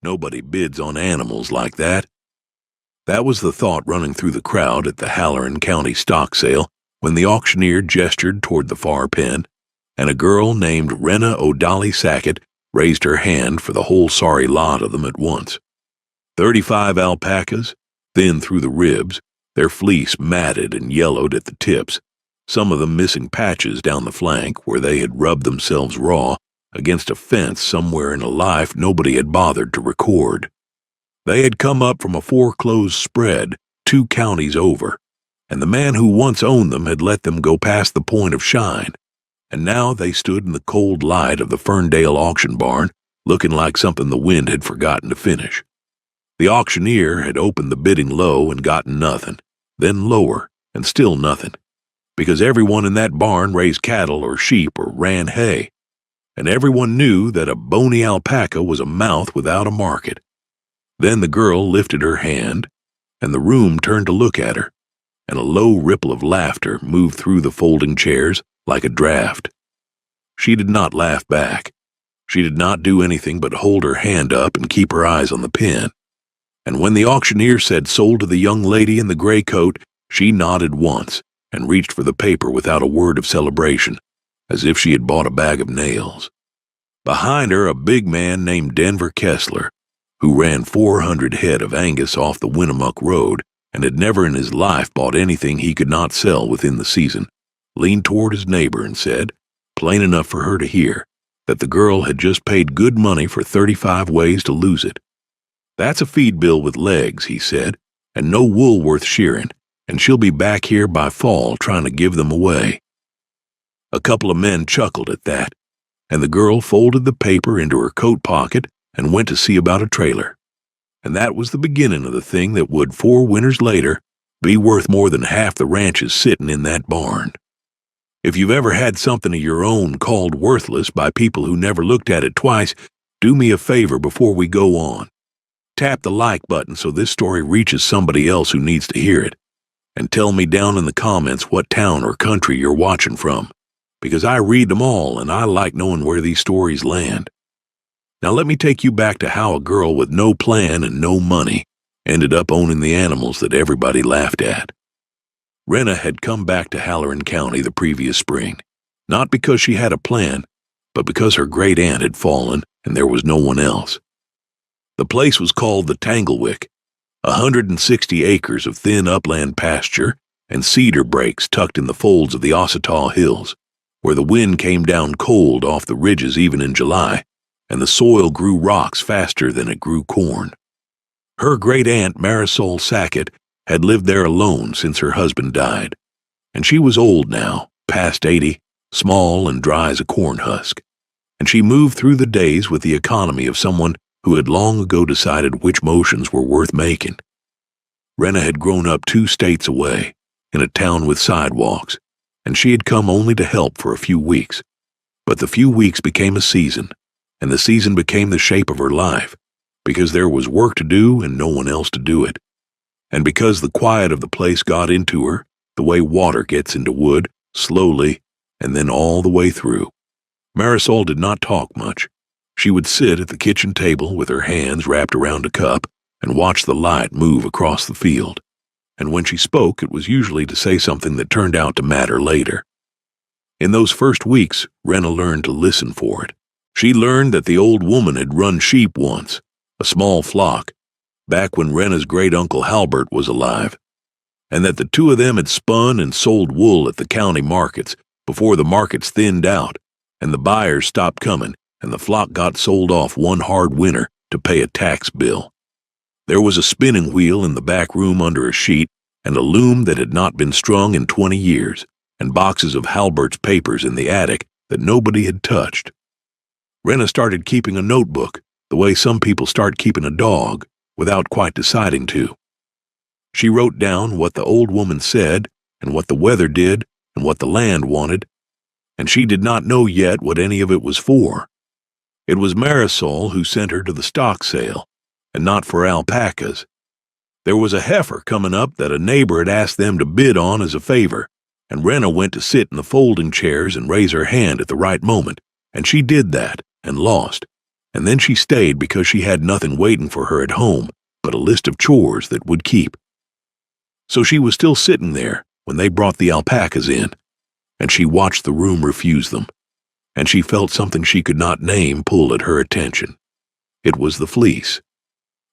Nobody bids on animals like that. That was the thought running through the crowd at the Halloran County stock sale when the auctioneer gestured toward the far pen, and a girl named Rena O'Dolly Sackett raised her hand for the whole sorry lot of them at once. 35 alpacas, thin through the ribs, their fleece matted and yellowed at the tips, some of them missing patches down the flank where they had rubbed themselves raw against a fence somewhere in a life nobody had bothered to record. They had come up from a foreclosed spread 2 counties over, and the man who once owned them had let them go past the point of shine, and now they stood in the cold light of the Ferndale auction barn, looking like something the wind had forgotten to finish. The auctioneer had opened the bidding low and gotten nothing, then lower, and still nothing, because everyone in that barn raised cattle or sheep or ran hay, and everyone knew that a bony alpaca was a mouth without a market. Then the girl lifted her hand, and the room turned to look at her, and a low ripple of laughter moved through the folding chairs like a draft. She did not laugh back. She did not do anything but hold her hand up and keep her eyes on the pen. And when the auctioneer said sold to the young lady in the gray coat, she nodded once and reached for the paper without a word of celebration, as if she had bought a bag of nails. Behind her, a big man named Denver Kessler, who ran 400 head of Angus off the Winnemuck Road and had never in his life bought anything he could not sell within the season, leaned toward his neighbor and said, plain enough for her to hear, that the girl had just paid good money for 35 ways to lose it. That's a feed bill with legs, he said, and no wool worth shearing, and she'll be back here by fall trying to give them away. A couple of men chuckled at that, and the girl folded the paper into her coat pocket and went to see about a trailer. And that was the beginning of the thing that would, 4 winters later, be worth more than half the ranches sitting in that barn. If you've ever had something of your own called worthless by people who never looked at it twice, do me a favor before we go on. Tap the like button so this story reaches somebody else who needs to hear it, and tell me down in the comments what town or country you're watching from, because I read them all and I like knowing where these stories land. Now let me take you back to how a girl with no plan and no money ended up owning the animals that everybody laughed at. Rena had come back to Halloran County the previous spring, not because she had a plan, but because her great aunt had fallen and there was no one else. The place was called the Tanglewick, 160 acres of thin upland pasture and cedar breaks tucked in the folds of the Ossataw Hills, where the wind came down cold off the ridges even in July, and the soil grew rocks faster than it grew corn. Her great-aunt Marisol Sackett had lived there alone since her husband died, and she was old now, past 80, small and dry as a corn husk, and she moved through the days with the economy of someone who had long ago decided which motions were worth making. Rena had grown up 2 states away, in a town with sidewalks, and she had come only to help for a few weeks. But the few weeks became a season, and the season became the shape of her life, because there was work to do and no one else to do it. And because the quiet of the place got into her, the way water gets into wood, slowly, and then all the way through. Marisol did not talk much. She would sit at the kitchen table with her hands wrapped around a cup and watch the light move across the field. And when she spoke, it was usually to say something that turned out to matter later. In those first weeks, Rena learned to listen for it. She learned that the old woman had run sheep once, a small flock, back when Rena's great-uncle Halbert was alive, and that the 2 of them had spun and sold wool at the county markets before the markets thinned out and the buyers stopped coming and the flock got sold off one hard winter to pay a tax bill. There was a spinning wheel in the back room under a sheet and a loom that had not been strung in 20 years, and boxes of Halbert's papers in the attic that nobody had touched. Rena started keeping a notebook, the way some people start keeping a dog, without quite deciding to. She wrote down what the old woman said, and what the weather did, and what the land wanted, and she did not know yet what any of it was for. It was Marisol who sent her to the stock sale, and not for alpacas. There was a heifer coming up that a neighbor had asked them to bid on as a favor, and Rena went to sit in the folding chairs and raise her hand at the right moment, and she did that, and lost, and then she stayed because she had nothing waiting for her at home but a list of chores that would keep. So she was still sitting there when they brought the alpacas in, and she watched the room refuse them, and she felt something she could not name pull at her attention. It was the fleece.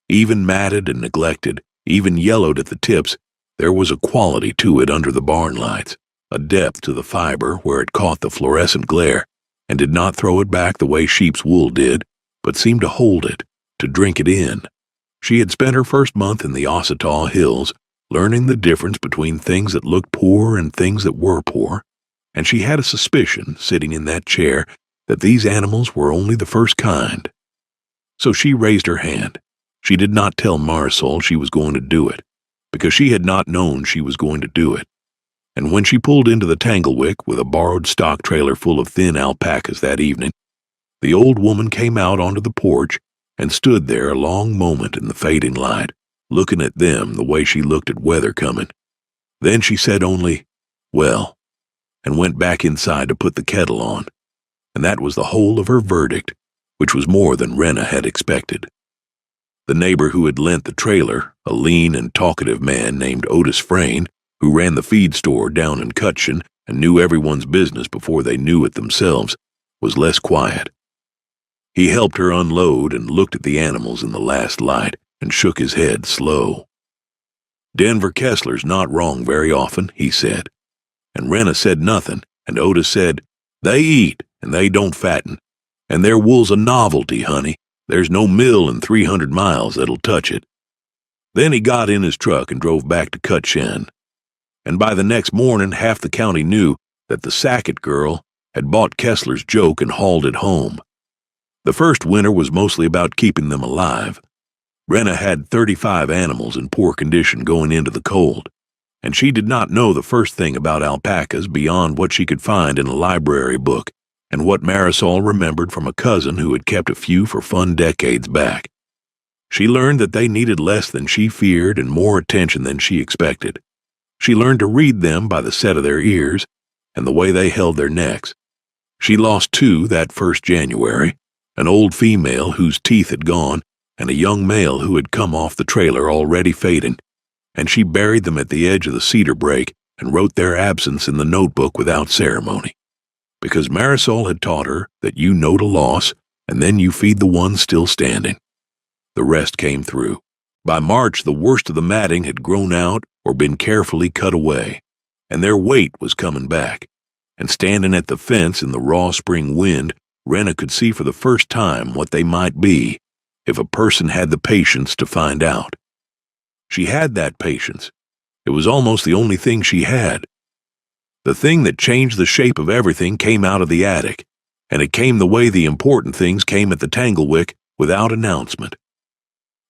Even matted and neglected, even yellowed at the tips, there was a quality to it under the barn lights, a depth to the fiber where it caught the fluorescent glare and did not throw it back the way sheep's wool did, but seemed to hold it, to drink it in. She had spent her first month in the Ossabaw Hills learning the difference between things that looked poor and things that were poor, and she had a suspicion, sitting in that chair, that these animals were only the first kind. So she raised her hand. She did not tell Marisol she was going to do it, because she had not known she was going to do it. And when she pulled into the Tanglewick with a borrowed stock trailer full of thin alpacas that evening, the old woman came out onto the porch and stood there a long moment in the fading light, looking at them the way she looked at weather coming. Then she said only, "Well," and went back inside to put the kettle on. And that was the whole of her verdict, which was more than Rena had expected. The neighbor who had lent the trailer, a lean and talkative man named Otis Frayne, who ran the feed store down in Cutchin and knew everyone's business before they knew it themselves, was less quiet. He helped her unload and looked at the animals in the last light and shook his head slow. "Denver Kessler's not wrong very often," he said. And Rena said nothing, and Otis said, "They eat, and they don't fatten. And their wool's a novelty, honey. There's no mill in 300 miles that'll touch it." Then he got in his truck and drove back to Cutchin. And by the next morning, half the county knew that the Sackett girl had bought Kessler's joke and hauled it home. The first winter was mostly about keeping them alive. Rena had 35 animals in poor condition going into the cold, and she did not know the first thing about alpacas beyond what she could find in a library book and what Marisol remembered from a cousin who had kept a few for fun decades back. She learned that they needed less than she feared and more attention than she expected. She learned to read them by the set of their ears and the way they held their necks. She lost 2 that first January, an old female whose teeth had gone and a young male who had come off the trailer already fading, and she buried them at the edge of the cedar break and wrote their absence in the notebook without ceremony, because Marisol had taught her that you note a loss and then you feed the ones still standing. The rest came through. By March, the worst of the matting had grown out or been carefully cut away, and their weight was coming back. And standing at the fence in the raw spring wind, Rena could see for the first time what they might be if a person had the patience to find out. She had that patience. It was almost the only thing she had. The thing that changed the shape of everything came out of the attic, and it came the way the important things came at the Tanglewick without announcement.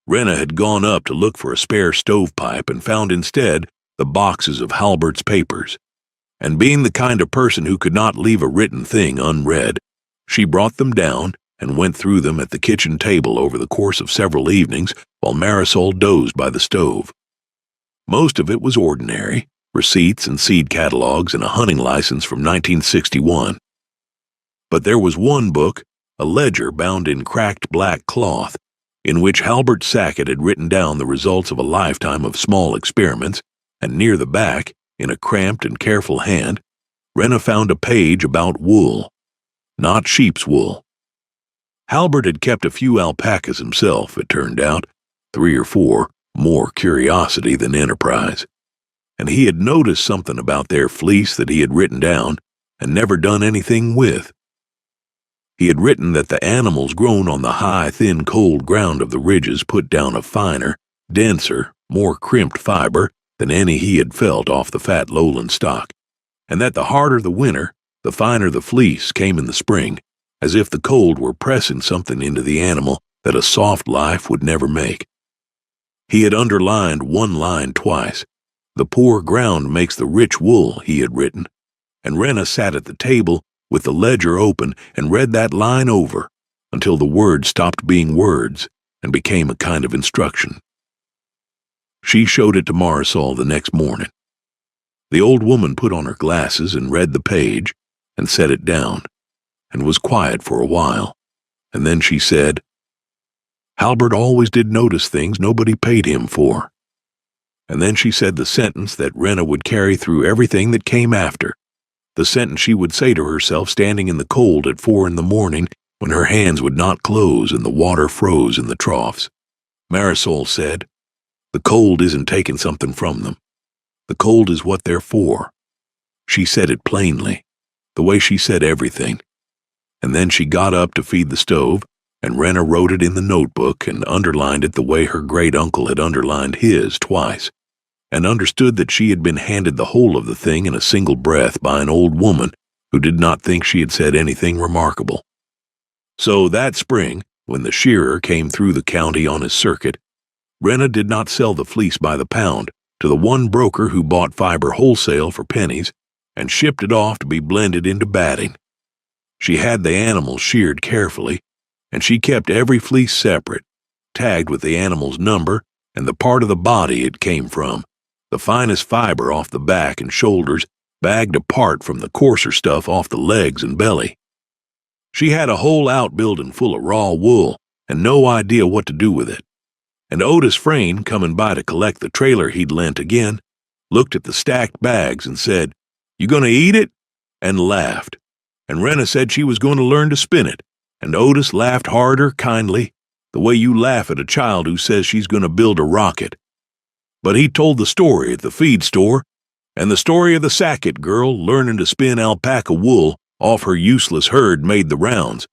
Rena had gone up to look for a spare stovepipe and found instead the boxes of Halbert's papers. And being the kind of person who could not leave a written thing unread, she brought them down and went through them at the kitchen table over the course of several evenings while Marisol dozed by the stove. Most of it was ordinary, receipts and seed catalogs and a hunting license from 1961. But there was one book, a ledger bound in cracked black cloth, in which Halbert Sackett had written down the results of a lifetime of small experiments, and near the back, in a cramped and careful hand, Rena found a page about wool, not sheep's wool. Halbert had kept a few alpacas himself, it turned out, 3 or 4, more curiosity than enterprise, and he had noticed something about their fleece that he had written down and never done anything with. He had written that the animals grown on the high, thin, cold ground of the ridges put down a finer, denser, more crimped fiber than any he had felt off the fat lowland stock, and that the harder the winter, the finer the fleece came in the spring, as if the cold were pressing something into the animal that a soft life would never make. He had underlined one line twice. "The poor ground makes the rich wool," he had written, and Rena sat at the table with the ledger open and read that line over until the words stopped being words and became a kind of instruction. She showed it to Marisol the next morning. The old woman put on her glasses and read the page and set it down, and was quiet for a while, and then she said, "Halbert always did notice things nobody paid him for." And then she said the sentence that Rena would carry through everything that came after, the sentence she would say to herself standing in the cold at 4 in the morning when her hands would not close and the water froze in the troughs. Marisol said, "The cold isn't taking something from them. The cold is what they're for." She said it plainly, the way she said everything. And then she got up to feed the stove, and Rena wrote it in the notebook and underlined it the way her great-uncle had underlined his twice, and understood that she had been handed the whole of the thing in a single breath by an old woman who did not think she had said anything remarkable. So that spring, when the shearer came through the county on his circuit, Rena did not sell the fleece by the pound to the one broker who bought fiber wholesale for pennies and shipped it off to be blended into batting. She had the animals sheared carefully, and she kept every fleece separate, tagged with the animal's number and the part of the body it came from, the finest fiber off the back and shoulders bagged apart from the coarser stuff off the legs and belly. She had a whole outbuilding full of raw wool and no idea what to do with it. And Otis Frayne, coming by to collect the trailer he'd lent again, looked at the stacked bags and said, "You gonna eat it?" and laughed. And Rena said she was going to learn to spin it, and Otis laughed harder, kindly, the way you laugh at a child who says she's going to build a rocket. But he told the story at the feed store, and the story of the Sackett girl learning to spin alpaca wool off her useless herd made the rounds,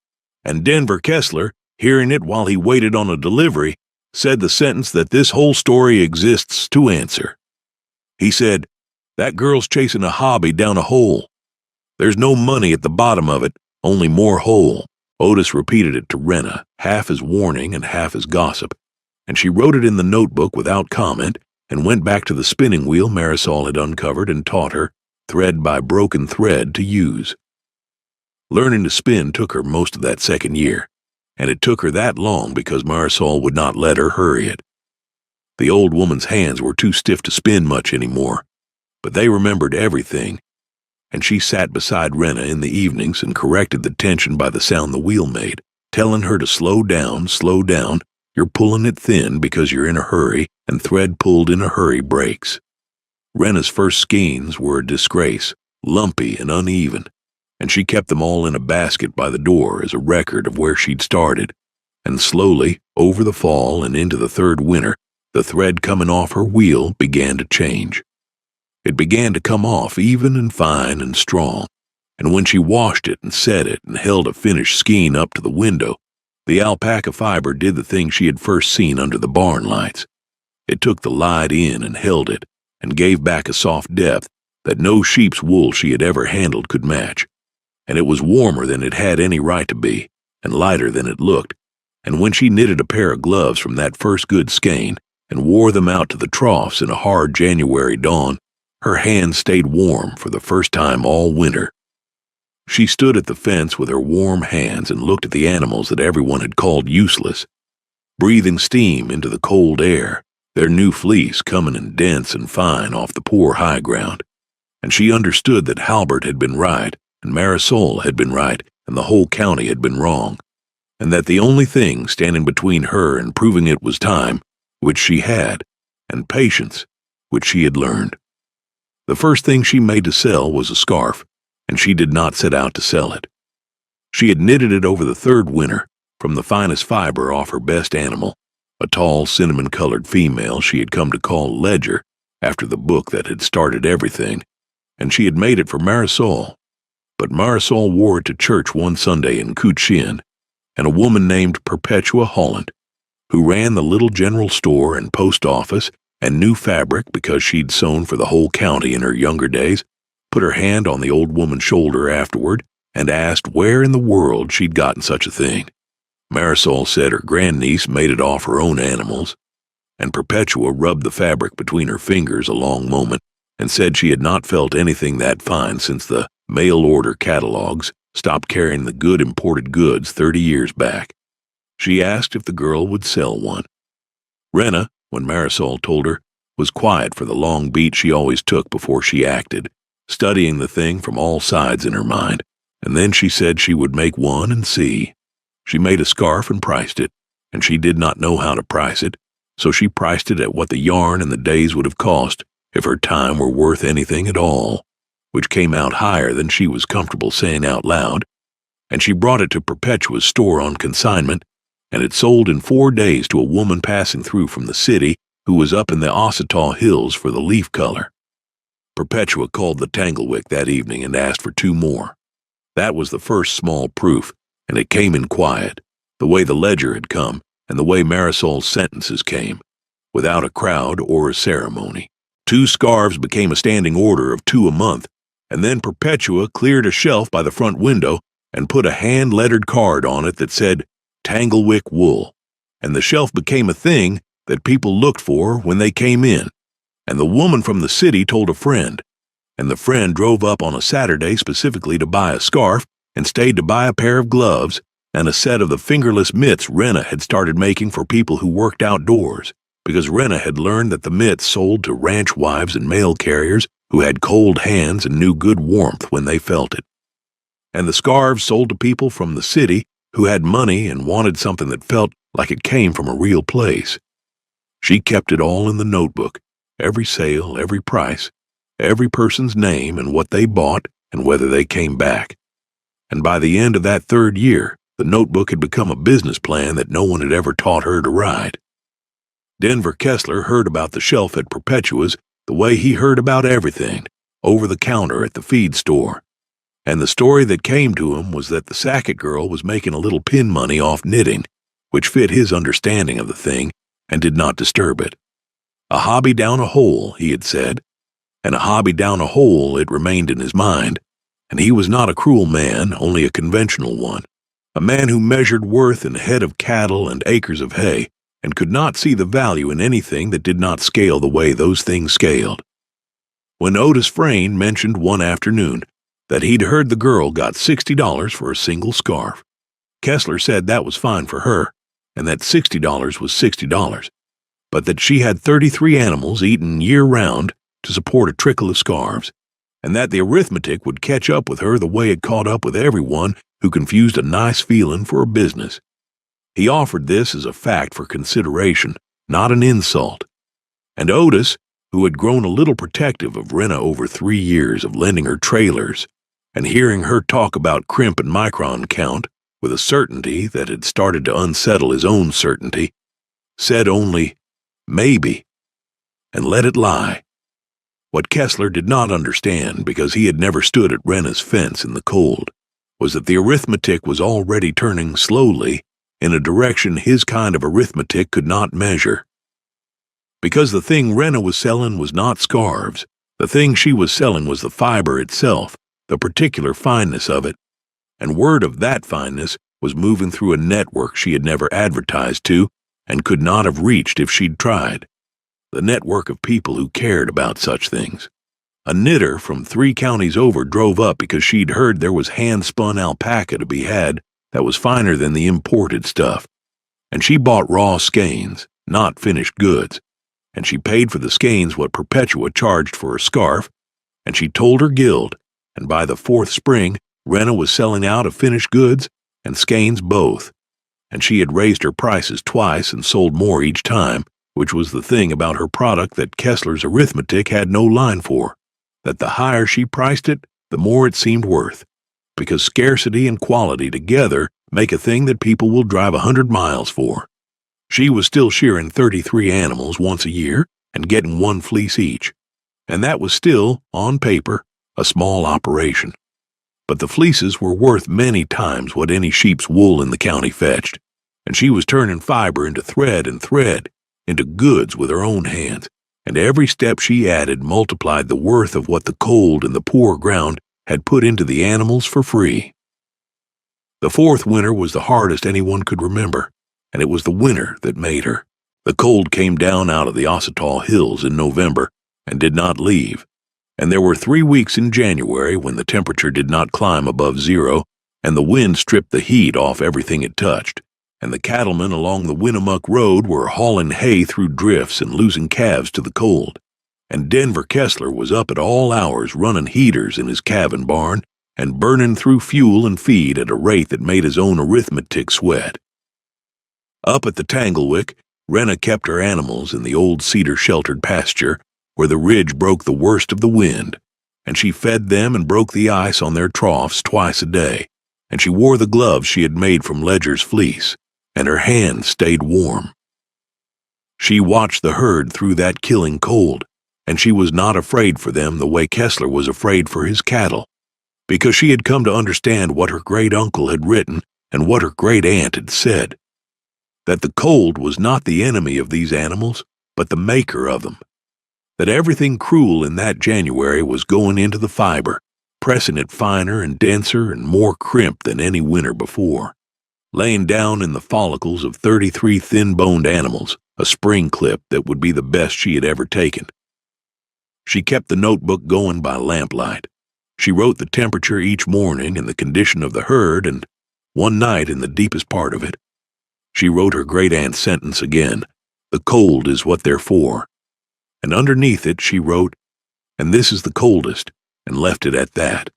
and Denver Kessler, hearing it while he waited on a delivery, said the sentence that this whole story exists to answer. He said, "That girl's chasing a hobby down a hole. There's no money at the bottom of it, only more hole." Otis repeated it to Rena, half as warning and half as gossip, and she wrote it in the notebook without comment and went back to the spinning wheel Marisol had uncovered and taught her, thread by broken thread, to use. Learning to spin took her most of that second year, and it took her that long because Marisol would not let her hurry it. The old woman's hands were too stiff to spin much anymore, but they remembered everything, and she sat beside Rena in the evenings and corrected the tension by the sound the wheel made, telling her to slow down, you're pulling it thin because you're in a hurry, and thread pulled in a hurry breaks. Rena's first skeins were a disgrace, lumpy and uneven, and she kept them all in a basket by the door as a record of where she'd started, and slowly, over the fall and into the third winter, the thread coming off her wheel began to change. It began to come off even and fine and strong, and when she washed it and set it and held a finished skein up to the window, the alpaca fiber did the thing she had first seen under the barn lights. It took the light in and held it, and gave back a soft depth that no sheep's wool she had ever handled could match, and it was warmer than it had any right to be, and lighter than it looked, and when she knitted a pair of gloves from that first good skein and wore them out to the troughs in a hard January dawn, her hands stayed warm for the first time all winter. She stood at the fence with her warm hands and looked at the animals that everyone had called useless, breathing steam into the cold air, their new fleece coming in dense and fine off the poor high ground. And she understood that Halbert had been right, and Marisol had been right, and the whole county had been wrong, and that the only thing standing between her and proving it was time, which she had, and patience, which she had learned. The first thing she made to sell was a scarf, and she did not set out to sell it. She had knitted it over the third winter from the finest fiber off her best animal, a tall, cinnamon-colored female she had come to call Ledger after the book that had started everything, and she had made it for Marisol. But Marisol wore it to church one Sunday in Cootshin, and a woman named Perpetua Holland, who ran the little general store and post office and knew fabric because she'd sewn for the whole county in her younger days, put her hand on the old woman's shoulder afterward and asked where in the world she'd gotten such a thing. Marisol said her grandniece made it off her own animals, and Perpetua rubbed the fabric between her fingers a long moment and said she had not felt anything that fine since the mail-order catalogs stopped carrying the good imported goods 30 years back. She asked if the girl would sell one. Rena, when Marisol told her, was quiet for the long beat she always took before she acted, studying the thing from all sides in her mind, and then she said she would make one and see. She made a scarf and priced it, and she did not know how to price it, so she priced it at what the yarn and the days would have cost if her time were worth anything at all, which came out higher than she was comfortable saying out loud, and she brought it to Perpetua's store on consignment, and it sold in 4 days to a woman passing through from the city who was up in the Ossataw Hills for the leaf color. Perpetua called the Tanglewick that evening and asked for 2 more. That was the first small proof, and it came in quiet, the way the ledger had come and the way Marisol's sentences came, without a crowd or a ceremony. 2 scarves became a standing order of 2 a month, and then Perpetua cleared a shelf by the front window and put a hand-lettered card on it that said, Tanglewick Wool, and the shelf became a thing that people looked for when they came in, and the woman from the city told a friend, and the friend drove up on a Saturday specifically to buy a scarf and stayed to buy a pair of gloves and a set of the fingerless mitts Rena had started making for people who worked outdoors, because Rena had learned that the mitts sold to ranch wives and mail carriers who had cold hands and knew good warmth when they felt it. And the scarves sold to people from the city who had money and wanted something that felt like it came from a real place. She kept it all in the notebook, every sale, every price, every person's name and what they bought and whether they came back. And by the end of that 3rd year, the notebook had become a business plan that no one had ever taught her to write. Denver Kessler heard about the shelf at Perpetua's the way he heard about everything, over the counter at the feed store. And the story that came to him was that the Sackett girl was making a little pin money off knitting, which fit his understanding of the thing and did not disturb it. A hobby down a hole, he had said, and a hobby down a hole it remained in his mind, and he was not a cruel man, only a conventional one, a man who measured worth in head of cattle and acres of hay, and could not see the value in anything that did not scale the way those things scaled. When Otis Frayne mentioned one afternoon that he'd heard the girl got $60 for a single scarf, Kessler said that was fine for her, and that $60 was $60, but that she had 33 animals eaten year-round to support a trickle of scarves, and that the arithmetic would catch up with her the way it caught up with everyone who confused a nice feeling for a business. He offered this as a fact for consideration, not an insult. And Otis, who had grown a little protective of Rena over 3 years of lending her trailers, and hearing her talk about crimp and micron count with a certainty that had started to unsettle his own certainty, said only, maybe, and let it lie. What Kessler did not understand, because he had never stood at Rena's fence in the cold, was that the arithmetic was already turning slowly in a direction his kind of arithmetic could not measure. Because the thing Rena was selling was not scarves, the thing she was selling was the fiber itself, the particular fineness of it, and word of that fineness was moving through a network she had never advertised to and could not have reached if she'd tried. The network of people who cared about such things. A knitter from 3 counties over drove up because she'd heard there was hand-spun alpaca to be had that was finer than the imported stuff, and she bought raw skeins, not finished goods, and she paid for the skeins what Perpetua charged for a scarf, and she told her guild, and by the 4th spring, Rena was selling out of finished goods and skeins both, and she had raised her prices twice and sold more each time, which was the thing about her product that Kessler's arithmetic had no line for, that the higher she priced it, the more it seemed worth, because scarcity and quality together make a thing that people will drive 100 miles for. She was still shearing 33 animals once a year and getting 1 fleece each, and that was still, on paper, a small operation. But the fleeces were worth many times what any sheep's wool in the county fetched, and she was turning fiber into thread and thread into goods with her own hands, and every step she added multiplied the worth of what the cold and the poor ground had put into the animals for free. The 4th winter was the hardest anyone could remember, and it was the winter that made her. The cold came down out of the Ossataw Hills in November and did not leave, and there were 3 weeks in January when the temperature did not climb above 0, and the wind stripped the heat off everything it touched, and the cattlemen along the Winnemuck Road were hauling hay through drifts and losing calves to the cold, and Denver Kessler was up at all hours running heaters in his cabin barn and burning through fuel and feed at a rate that made his own arithmetic sweat. Up at the Tanglewick, Rena kept her animals in the old cedar-sheltered pasture where the ridge broke the worst of the wind, and she fed them and broke the ice on their troughs twice a day, and she wore the gloves she had made from Ledger's fleece, and her hands stayed warm. She watched the herd through that killing cold, and she was not afraid for them the way Kessler was afraid for his cattle, because she had come to understand what her great-uncle had written and what her great-aunt had said, that the cold was not the enemy of these animals, but the maker of them, that everything cruel in that January was going into the fiber, pressing it finer and denser and more crimp than any winter before, laying down in the follicles of 33 thin-boned animals a spring clip that would be the best she had ever taken. She kept the notebook going by lamplight. She wrote the temperature each morning and the condition of the herd, and one night in the deepest part of it, she wrote her great-aunt's sentence again, "The cold is what they're for." And underneath it she wrote, "And this is the coldest," and left it at that.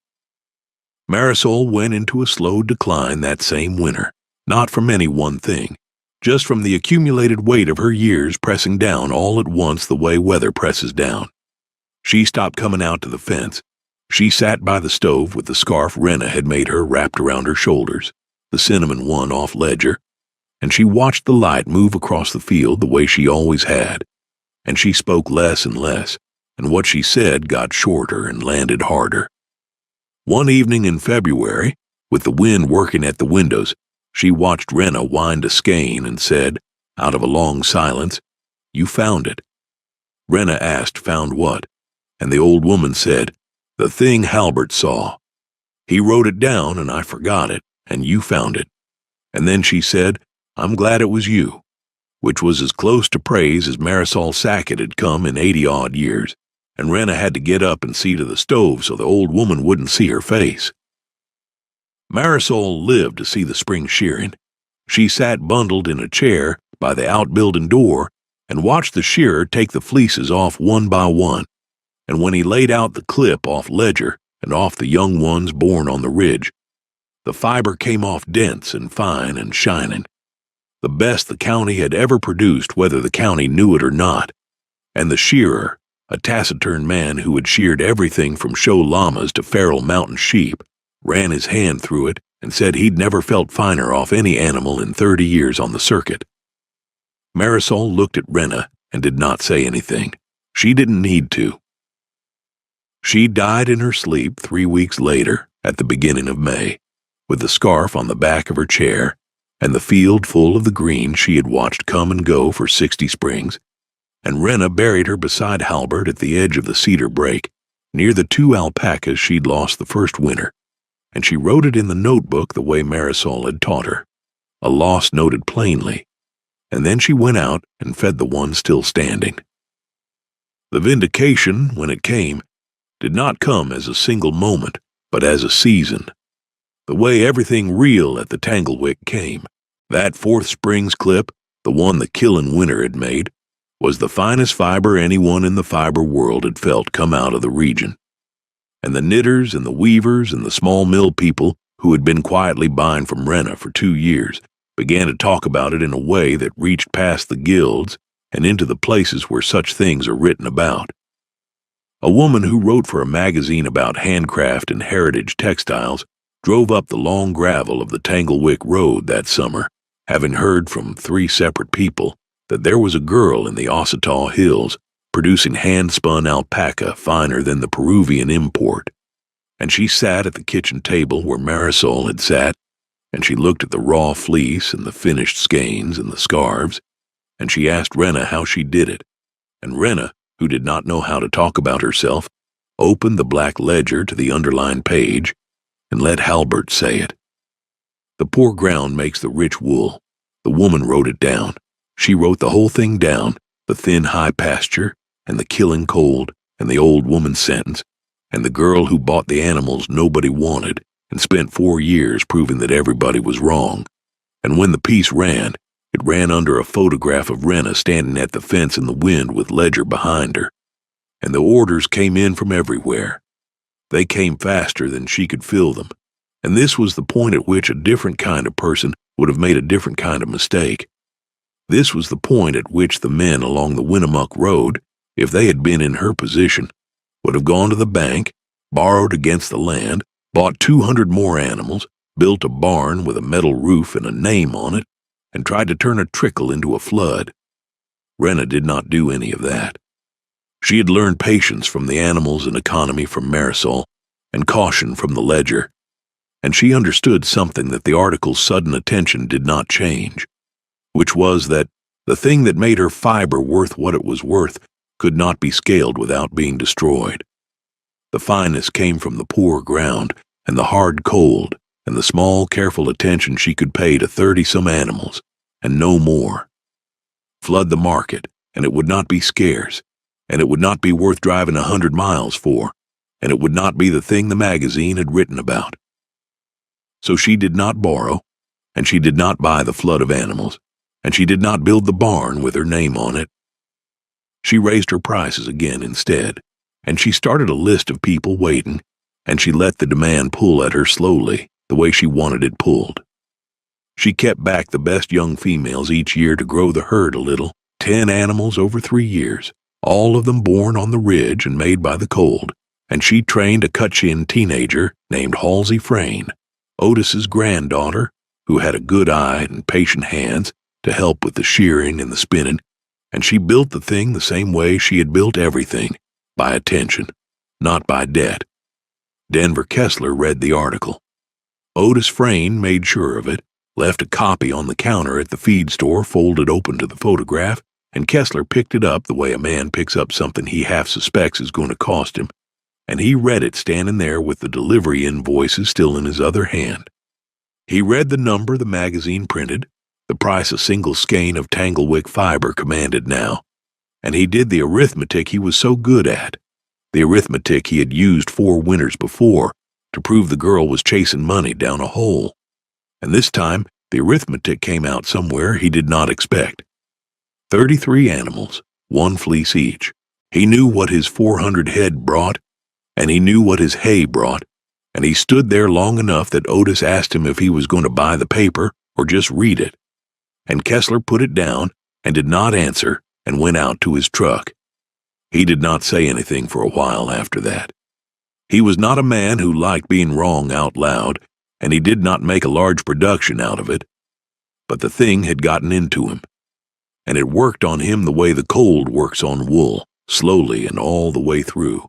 Marisol went into a slow decline that same winter, not from any one thing, just from the accumulated weight of her years pressing down all at once the way weather presses down. She stopped coming out to the fence. She sat by the stove with the scarf Rena had made her wrapped around her shoulders, the cinnamon one off Ledger, and she watched the light move across the field the way she always had, and she spoke less and less, and what she said got shorter and landed harder. One evening in February, with the wind working at the windows, she watched Rena wind a skein and said, out of a long silence, "You found it." Rena asked, "Found what?" And the old woman said, "The thing Halbert saw. He wrote it down and I forgot it, and you found it." And then she said, "I'm glad it was you," which was as close to praise as Marisol Sackett had come in 80-odd years, and Rena had to get up and see to the stove so the old woman wouldn't see her face. Marisol lived to see the spring shearing. She sat bundled in a chair by the outbuilding door and watched the shearer take the fleeces off one by one, and when he laid out the clip off Ledger and off the young ones born on the ridge, the fiber came off dense and fine and shining, the best the county had ever produced whether the county knew it or not, and the shearer, a taciturn man who had sheared everything from show llamas to feral mountain sheep, ran his hand through it and said he'd never felt finer off any animal in 30 years on the circuit. Marisol looked at Rena and did not say anything. She didn't need to. She died in her sleep 3 weeks later, at the beginning of May, with the scarf on the back of her chair and the field full of the green she had watched come and go for 60 springs, and Rena buried her beside Halbert at the edge of the cedar break, near the 2 alpacas she'd lost the first winter, and she wrote it in the notebook the way Marisol had taught her, a loss noted plainly, and then she went out and fed the one still standing. The vindication, when it came, did not come as a single moment, but as a season. The way everything real at the Tanglewick came. That 4th Springs clip, the one the killing winter had made, was the finest fiber anyone in the fiber world had felt come out of the region. And the knitters and the weavers and the small mill people who had been quietly buying from Rena for 2 years began to talk about it in a way that reached past the guilds and into the places where such things are written about. A woman who wrote for a magazine about handcraft and heritage textiles drove up the long gravel of the Tanglewick Road that summer, having heard from 3 separate people that there was a girl in the Ossabaw Hills producing hand-spun alpaca finer than the Peruvian import, and she sat at the kitchen table where Marisol had sat, and she looked at the raw fleece and the finished skeins and the scarves, and she asked Rena how she did it, and Rena, who did not know how to talk about herself, opened the black ledger to the underlined page and let Halbert say it. The poor ground makes the rich wool. The woman wrote it down. She wrote the whole thing down, the thin high pasture, and the killing cold, and the old woman's sentence, and the girl who bought the animals nobody wanted and spent 4 years proving that everybody was wrong. And when the piece ran, it ran under a photograph of Rena standing at the fence in the wind with Ledger behind her. And the orders came in from everywhere. They came faster than she could feel them, and this was the point at which a different kind of person would have made a different kind of mistake. This was the point at which the men along the Winnemuck Road, if they had been in her position, would have gone to the bank, borrowed against the land, bought 200 more animals, built a barn with a metal roof and a name on it, and tried to turn a trickle into a flood. Rena did not do any of that. She had learned patience from the animals and economy from Marisol, and caution from the ledger, and she understood something that the article's sudden attention did not change, which was that the thing that made her fiber worth what it was worth could not be scaled without being destroyed. The fineness came from the poor ground and the hard cold and the small, careful attention she could pay to 30-some animals, and no more. Flood the market, and it would not be scarce, and it would not be worth driving 100 miles for, and it would not be the thing the magazine had written about. So she did not borrow, and she did not buy the flood of animals, and she did not build the barn with her name on it. She raised her prices again instead, and she started a list of people waiting, and she let the demand pull at her slowly, the way she wanted it pulled. She kept back the best young females each year to grow the herd a little, 10 animals over 3 years, all of them born on the ridge and made by the cold, and she trained a cut-chin teenager named Halsey Frayne, Otis's granddaughter, who had a good eye and patient hands to help with the shearing and the spinning, and she built the thing the same way she had built everything, by attention, not by debt. Denver Kessler read the article. Otis Frayne made sure of it, left a copy on the counter at the feed store folded open to the photograph, and Kessler picked it up the way a man picks up something he half suspects is going to cost him, and he read it standing there with the delivery invoices still in his other hand. He read the number the magazine printed, the price a single skein of Tanglewick fiber commanded now, and he did the arithmetic he was so good at, the arithmetic he had used 4 winters before to prove the girl was chasing money down a hole. And this time, the arithmetic came out somewhere he did not expect. 33 animals, 1 fleece each. He knew what his 400 head brought, and he knew what his hay brought, and he stood there long enough that Otis asked him if he was going to buy the paper or just read it. And Kessler put it down and did not answer and went out to his truck. He did not say anything for a while after that. He was not a man who liked being wrong out loud, and he did not make a large production out of it. But the thing had gotten into him, and it worked on him the way the cold works on wool, slowly and all the way through.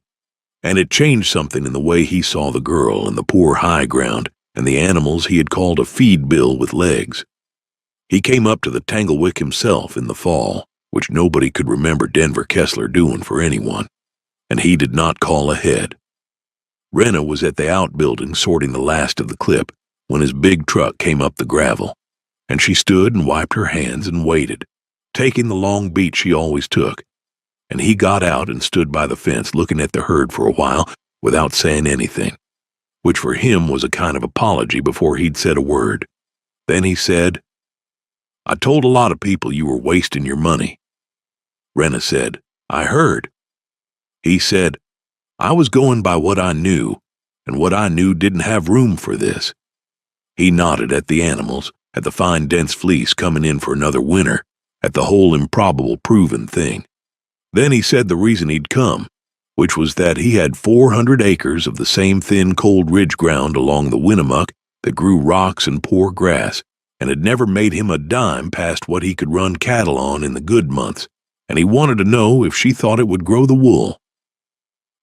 And it changed something in the way he saw the girl and the poor high ground and the animals he had called a feed bill with legs. He came up to the Tanglewick himself in the fall, which nobody could remember Denver Kessler doing for anyone, and he did not call ahead. Rena was at the outbuilding sorting the last of the clip when his big truck came up the gravel, and she stood and wiped her hands and waited, taking the long beat she always took, and he got out and stood by the fence looking at the herd for a while without saying anything, which for him was a kind of apology before he'd said a word. Then he said, "I told a lot of people you were wasting your money." Rena said, "I heard." He said, "I was going by what I knew, and what I knew didn't have room for this." He nodded at the animals, at the fine dense fleece coming in for another winter, at the whole improbable proven thing. Then he said the reason he'd come, which was that he had 400 acres of the same thin cold ridge ground along the Winnemuck that grew rocks and poor grass, and had never made him a dime past what he could run cattle on in the good months, and he wanted to know if she thought it would grow the wool.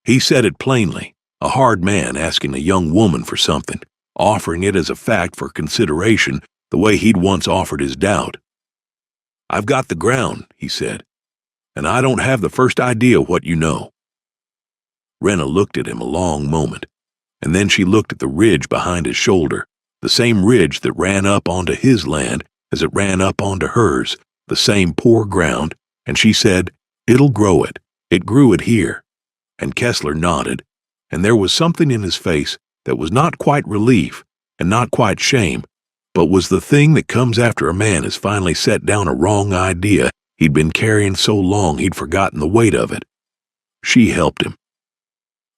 He said it plainly, a hard man asking a young woman for something, offering it as a fact for consideration the way he'd once offered his doubt. "I've got the ground," he said, "and I don't have the first idea what you know." Rena looked at him a long moment, and then she looked at the ridge behind his shoulder, the same ridge that ran up onto his land as it ran up onto hers, the same poor ground, and she said, "It'll grow it. It grew it here." And Kessler nodded, and there was something in his face that was not quite relief and not quite shame, but was the thing that comes after a man has finally set down a wrong idea he'd been carrying so long he'd forgotten the weight of it. She helped him.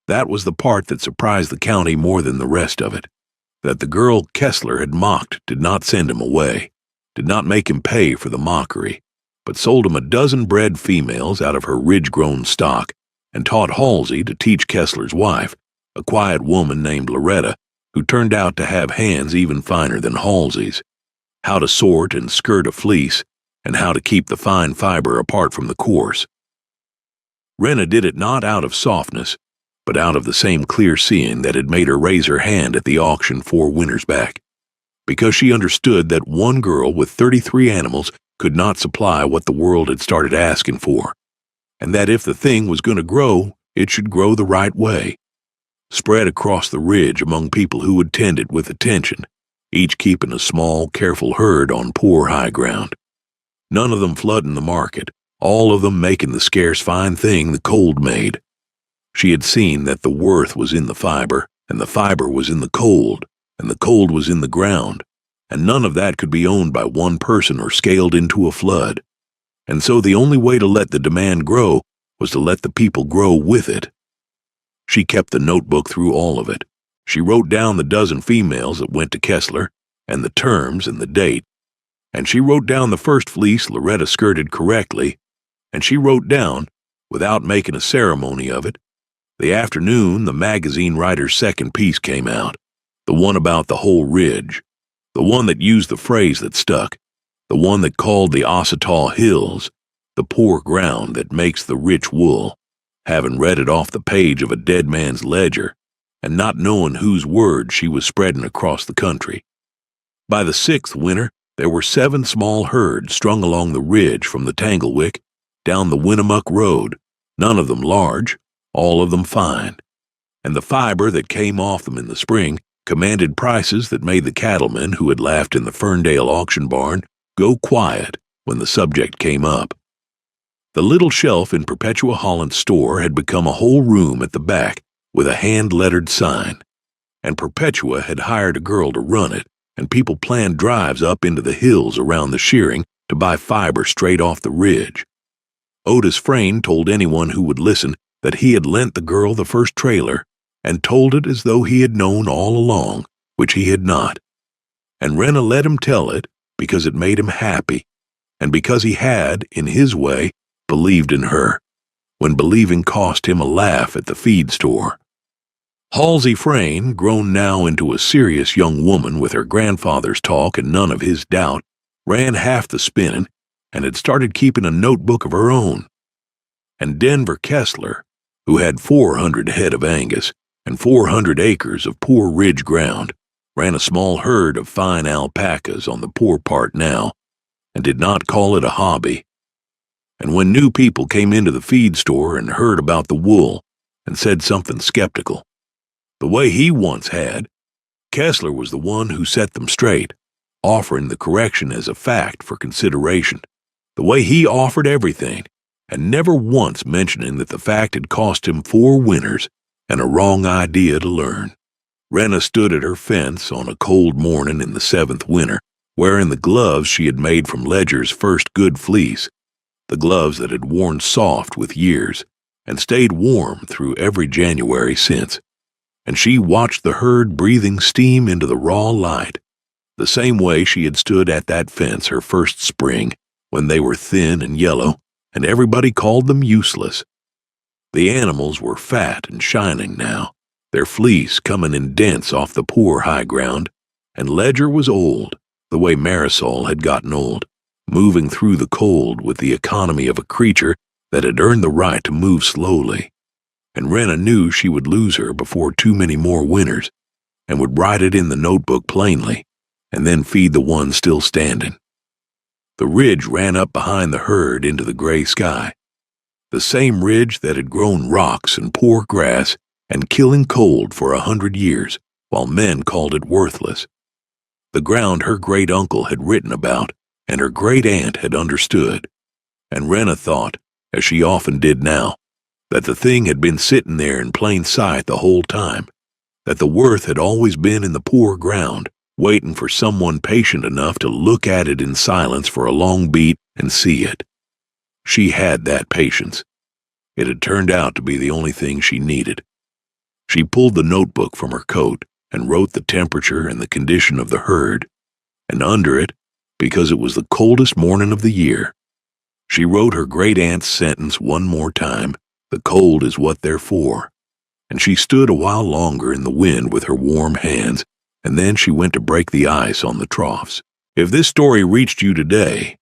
That was the part that surprised the county more than the rest of it. That the girl Kessler had mocked did not send him away, did not make him pay for the mockery, but sold him a dozen bred females out of her ridge-grown stock and taught Halsey to teach Kessler's wife, a quiet woman named Loretta, who turned out to have hands even finer than Halsey's, how to sort and skirt a fleece, and how to keep the fine fiber apart from the coarse. Rena did it not out of softness, but out of the same clear seeing that had made her raise her hand at the auction 4 winters back, because she understood that one girl with 33 animals could not supply what the world had started asking for, and that if the thing was going to grow, it should grow the right way, spread across the ridge among people who would tend it with attention, each keeping a small, careful herd on poor high ground. None of them flooding the market, all of them making the scarce fine thing the cold made. She had seen that the worth was in the fiber, and the fiber was in the cold, and the cold was in the ground, and none of that could be owned by one person or scaled into a flood. And so the only way to let the demand grow was to let the people grow with it. She kept the notebook through all of it. She wrote down the dozen females that went to Kessler, and the terms and the date, and she wrote down the first fleece Loretta skirted correctly, and she wrote down, without making a ceremony of it, the afternoon the magazine writer's second piece came out, the one about the whole ridge, the one that used the phrase that stuck, the one that called the Ossabaw Hills, the poor ground that makes the rich wool, having read it off the page of a dead man's ledger, and not knowing whose words she was spreading across the country. By the 6th winter, there were 7 small herds strung along the ridge from the Tanglewick down the Winnemuck Road, none of them large, all of them fine, and the fiber that came off them in the spring commanded prices that made the cattlemen who had laughed in the Ferndale auction barn go quiet when the subject came up. The little shelf in Perpetua Holland's store had become a whole room at the back with a hand-lettered sign, and Perpetua had hired a girl to run it, and people planned drives up into the hills around the shearing to buy fiber straight off the ridge. Otis Frayne told anyone who would listen that he had lent the girl the first trailer, and told it as though he had known all along, which he had not. And Rena let him tell it because it made him happy, and because he had, in his way, believed in her, when believing cost him a laugh at the feed store. Halsey Frayne, grown now into a serious young woman with her grandfather's talk and none of his doubt, ran half the spinning and had started keeping a notebook of her own. And Denver Kessler, who had 400 head of Angus and 400 acres of poor ridge ground, ran a small herd of fine alpacas on the poor part now, and did not call it a hobby. And when new people came into the feed store and heard about the wool and said something skeptical, the way he once had, Kessler was the one who set them straight, offering the correction as a fact for consideration, the way he offered everything, and never once mentioning that the fact had cost him 4 winters and a wrong idea to learn. Rena stood at her fence on a cold morning in the 7th winter, wearing the gloves she had made from Ledger's first good fleece, the gloves that had worn soft with years and stayed warm through every January since, and she watched the herd breathing steam into the raw light, the same way she had stood at that fence her first spring when they were thin and yellow and everybody called them useless. The animals were fat and shining now, their fleece coming in dents off the poor high ground, and Ledger was old, the way Marisol had gotten old, moving through the cold with the economy of a creature that had earned the right to move slowly. And Rena knew she would lose her before too many more winters, and would write it in the notebook plainly, and then feed the one still standing. The ridge ran up behind the herd into the gray sky, the same ridge that had grown rocks and poor grass and killing cold for 100 years, while men called it worthless. The ground her great-uncle had written about and her great-aunt had understood, and Rena thought, as she often did now, that the thing had been sitting there in plain sight the whole time, that the worth had always been in the poor ground, waiting for someone patient enough to look at it in silence for a long beat and see it. She had that patience. It had turned out to be the only thing she needed. She pulled the notebook from her coat and wrote the temperature and the condition of the herd, and under it, because it was the coldest morning of the year, she wrote her great-aunt's sentence one more time, "The cold is what they're for." And she stood a while longer in the wind with her warm hands, and then she went to break the ice on the troughs. If this story reached you today,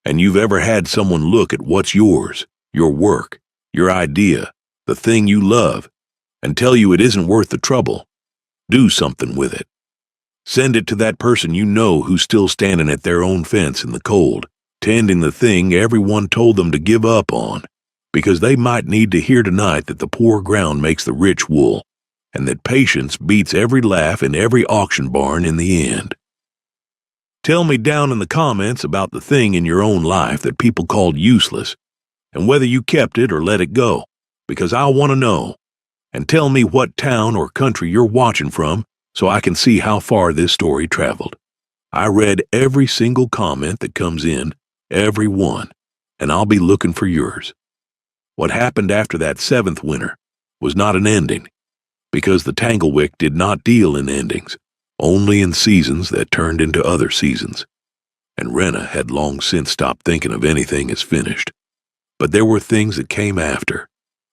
and you've ever had someone look at what's yours, your work, your idea, the thing you love, and tell you it isn't worth the trouble, do something with it. Send it to that person you know who's still standing at their own fence in the cold, tending the thing everyone told them to give up on, because they might need to hear tonight that the poor ground makes the rich wool, and that patience beats every laugh in every auction barn in the end. Tell me down in the comments about the thing in your own life that people called useless, and whether you kept it or let it go, because I want to know. And tell me what town or country you're watching from so I can see how far this story traveled. I read every single comment that comes in, every one, and I'll be looking for yours. What happened after that 7th winter was not an ending, because the Tanglewick did not deal in endings, only in seasons that turned into other seasons. And Rena had long since stopped thinking of anything as finished. But there were things that came after,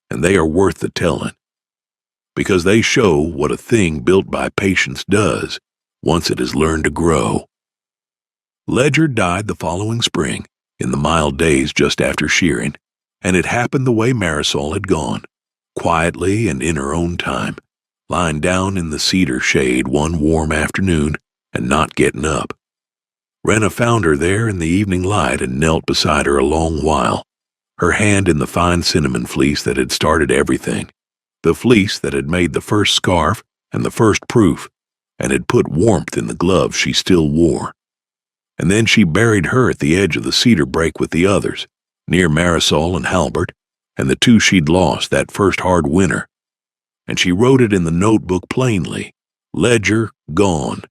and they are worth the telling, because they show what a thing built by patience does once it has learned to grow. Ledger died the following spring, in the mild days just after shearing, and it happened the way Marisol had gone, quietly and in her own time, lying down in the cedar shade one warm afternoon and not getting up. Rena found her there in the evening light and knelt beside her a long while, her hand in the fine cinnamon fleece that had started everything, the fleece that had made the first scarf and the first proof, and had put warmth in the gloves she still wore. And then she buried her at the edge of the cedar brake with the others, near Marisol and Halbert, and the two she'd lost that first hard winter. And she wrote it in the notebook plainly, "Ledger gone,"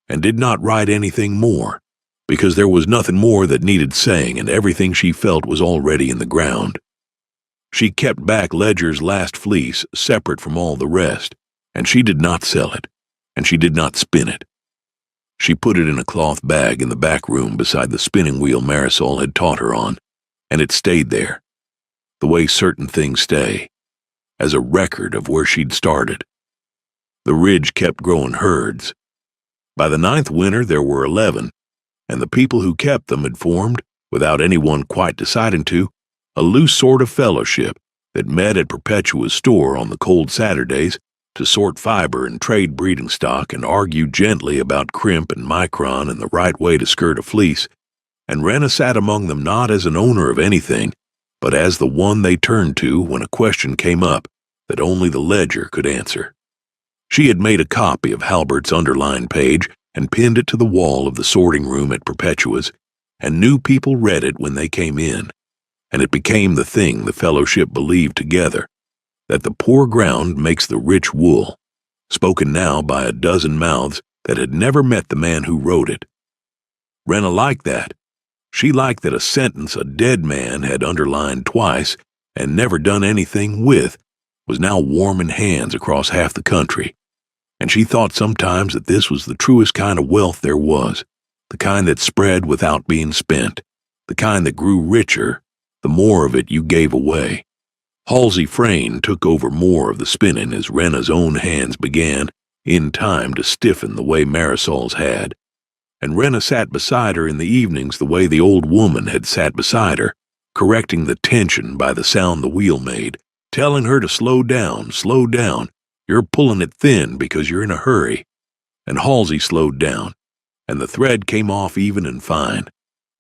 and did not write anything more, because there was nothing more that needed saying, and everything she felt was already in the ground. She kept back Ledger's last fleece separate from all the rest, and she did not sell it, and she did not spin it. She put it in a cloth bag in the back room beside the spinning wheel Marisol had taught her on, and it stayed there, the way certain things stay, as a record of where she'd started. The ridge kept growing herds. By the 9th winter there were 11, and the people who kept them had formed, without anyone quite deciding to, a loose sort of fellowship that met at Perpetua's store on the cold Saturdays to sort fiber and trade breeding stock and argue gently about crimp and micron and the right way to skirt a fleece, and Rena sat among them not as an owner of anything, but as the one they turned to when a question came up that only the ledger could answer. She had made a copy of Halbert's underlined page and pinned it to the wall of the sorting room at Perpetua's, and new people read it when they came in, and it became the thing the fellowship believed together, that the poor ground makes the rich wool, spoken now by a dozen mouths that had never met the man who wrote it. Rena liked that. She liked that a sentence a dead man had underlined twice and never done anything with was now warming hands across half the country, and she thought sometimes that this was the truest kind of wealth there was, the kind that spread without being spent, the kind that grew richer the more of it you gave away. Halsey Frayne took over more of the spinning as Rena's own hands began, in time, to stiffen the way Marisol's had, and Rena sat beside her in the evenings the way the old woman had sat beside her, correcting the tension by the sound the wheel made, telling her to slow down, you're pulling it thin because you're in a hurry. And Halsey slowed down, and the thread came off even and fine,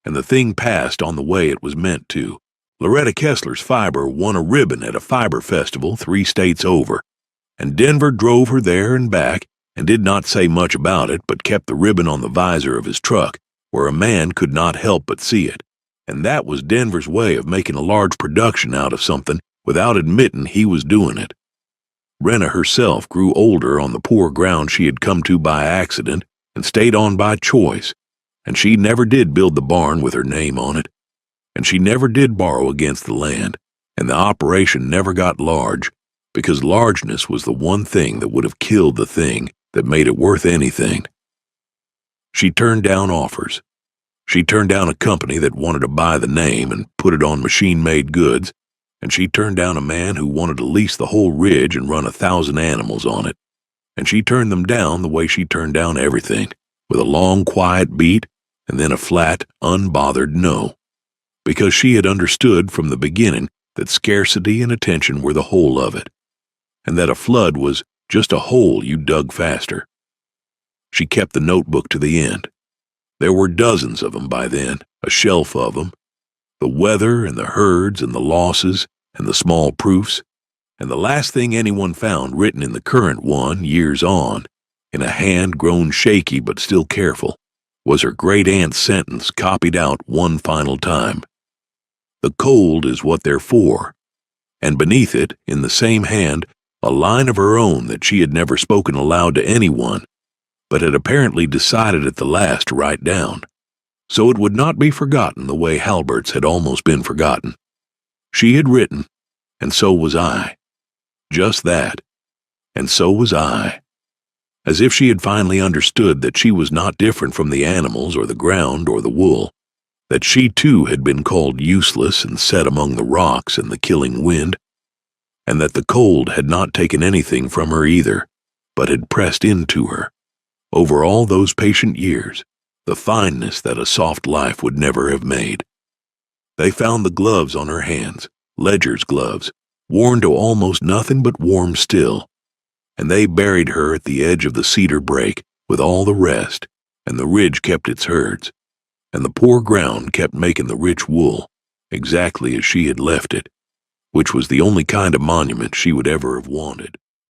and the thing passed on the way it was meant to. Loretta Kessler's fiber won a ribbon at a fiber festival 3 states over, and Denver drove her there and back and did not say much about it but kept the ribbon on the visor of his truck where a man could not help but see it, and that was Denver's way of making a large production out of something without admitting he was doing it. Rena herself grew older on the poor ground she had come to by accident and stayed on by choice, and she never did build the barn with her name on it, and she never did borrow against the land, and the operation never got large, because largeness was the one thing that would have killed the thing that made it worth anything. She turned down offers. She turned down a company that wanted to buy the name and put it on machine-made goods, and she turned down a man who wanted to lease the whole ridge and run 1,000 animals on it. And she turned them down the way she turned down everything, with a long, quiet beat and then a flat, unbothered no, because she had understood from the beginning that scarcity and attention were the whole of it, and that a flood was just a hole you dug faster. She kept the notebook to the end. There were dozens of them by then, a shelf of them, the weather and the herds and the losses and the small proofs, and the last thing anyone found written in the current one years on, in a hand grown shaky but still careful, was her great-aunt's sentence copied out one final time. The cold is what they're for, and beneath it, in the same hand, a line of her own that she had never spoken aloud to anyone, but had apparently decided at the last to write down, so it would not be forgotten the way Halbert's had almost been forgotten. She had written, and so was I. Just that, and so was I. As if she had finally understood that she was not different from the animals or the ground or the wool, that she too had been called useless and set among the rocks and the killing wind, and that the cold had not taken anything from her either, but had pressed into her, over all those patient years, the fineness that a soft life would never have made. They found the gloves on her hands, Ledger's gloves, worn to almost nothing but warm still, and they buried her at the edge of the cedar break with all the rest, and the ridge kept its herds, and the poor ground kept making the rich wool, exactly as she had left it, which was the only kind of monument she would ever have wanted.